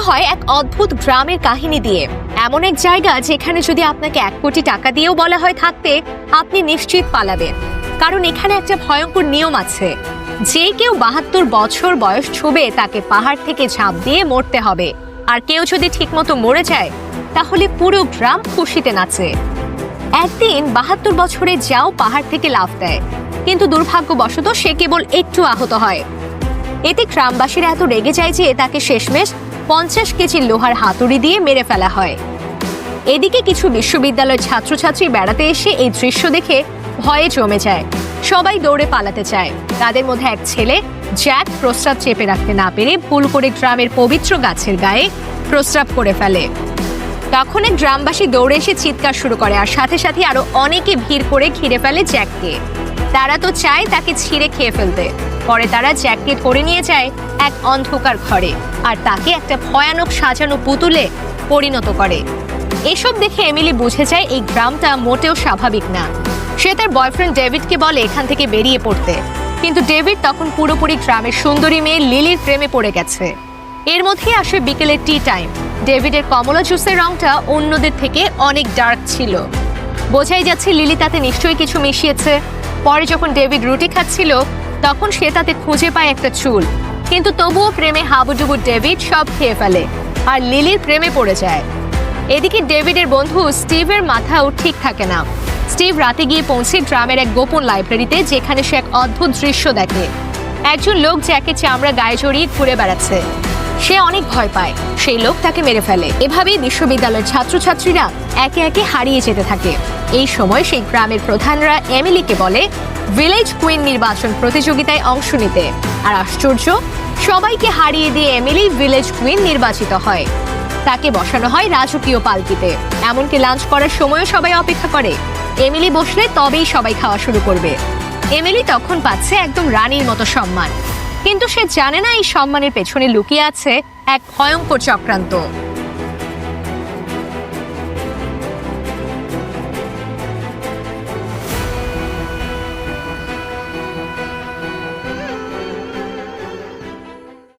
হয় এক অদ্ভুত গ্রামের কাহিনী দিয়ে। এমন এক জায়গা যেখানে যদি আপনাকে 1 কোটি টাকা দিয়েও বলা হয় থাকতে, আপনি নিশ্চিত পালাবেন। কারণ এখানে একটা ভয়ঙ্কর নিয়ম আছে, যে কেউ 72 বছর বয়স ছুবে তাকে পাহাড় থেকে ঝাঁপ দিয়ে মরতে হবে। আর কেউ যদি ঠিকমতো মরে যায় তাহলে পুরো গ্রাম খুশিতে নাচে। একদিন 72 বছরে যাও পাহাড় থেকে লাফ দেয়, কিন্তু দুর্ভাগ্যবশত সে কেবল একটু আহত হয়। এতে গ্রামবাসীরা এত রেগে যায় যে তাকে শেষমেশ 50 কেজি লোহার হাতুড়ি দিয়ে মেরে ফেলা হয়। এদিকে কিছু বিশ্ববিদ্যালয়ের ছাত্রছাত্রী বেড়াতে এসে এই দৃশ্য দেখে ভয়ে জমে যায়। সবাই দৌড়ে পালাতে চায়। তাদের মধ্যে এক ছেলে জ্যাক প্রস্রাব চেপে রাখতে না পেরে ভুল করে গ্রামের পবিত্র গাছের গায়ে প্রস্রাব করে ফেলে। তখন এক গ্রামবাসী দৌড়ে এসে চিৎকার শুরু করে, আর সাথে সাথে আরো অনেকে ভিড় করে ঘিরে ফেলে জ্যাককে। তারা তো চায় তাকে ছিঁড়ে খেয়ে ফেলতে। পরে তারা জ্যাককে ধরে নিয়ে যায় এক অন্ধকার ঘরে, আর তাকে একটা ভয়ানক সাজানো পুতুলে পরিণত করে। এসব দেখে এমিলি বুঝে যায় এই গ্রামটা মোটেও স্বাভাবিক না। সে তার বয়ফ্রেন্ড ডেভিডকে বলে এখান থেকে বেরিয়ে পড়তে, কিন্তু ডেভিড তখন পুরোপুরি গ্রামের সুন্দরী মেয়ে লিলির প্রেমে পড়ে গেছে। এর মধ্যেই আসে বিকেলের টি টাইম। ডেভিডের কমলা জুসের রংটা অন্যদের থেকে অনেক ডার্ক ছিল। বোঝাই যাচ্ছে লিলি তাতে নিশ্চয়ই কিছু মিশিয়েছে। পরে যখন ডেভিড রুটি খাচ্ছিল তখন সে তাতে খুঁজে পায় একটা চুল, কিন্তু তবুও প্রেমে হাবুডুবু ডেভিড সব খেয়ে ফেলে আর লিলির প্রেমে পড়ে যায়। এদিকে ডেভিডের বন্ধু স্টিভের মাথাও ঠিক থাকে না। স্টিভ রাতে গিয়ে পৌঁছে গ্রামের এক গোপন লাইব্রেরিতে, যেখানে সে এক অদ্ভুত দৃশ্য দেখে। একজন লোক জ্যাকে চামড়া গায়ে জড়িয়ে ঘুরে বেড়াচ্ছে। সে অনেক ভয় পায়। সেই লোক তাকে মেরে ফেলে। এভাবেই বিশ্ববিদ্যালয়ের ছাত্রছাত্রীরা একে একে হারিয়ে যেতে থাকে। এই সময় সেই গ্রামের প্রধানরা এমিলিকে বলে ভিলেজ কুইন নির্বাচন প্রতিযোগিতায় অংশ নিতে। আর আশ্চর্য, সবাইকে হারিয়ে দিয়ে এমিলি ভিলেজ কুইন নির্বাচিত হয়। তাকে বসানো হয় রাজকীয় পালকিতে। এমনকি লাঞ্চ করার সময়ও সবাই অপেক্ষা করে। এমিলি বসলে তবেই সবাই খাওয়া শুরু করবে। এমিলি তখন পাচ্ছে একদম রানীর মতো সম্মান, কিন্তু সে জানে না এই সম্মানের পেছনে লুকিয়ে আছে এক ভয়ঙ্কর চক্রান্ত।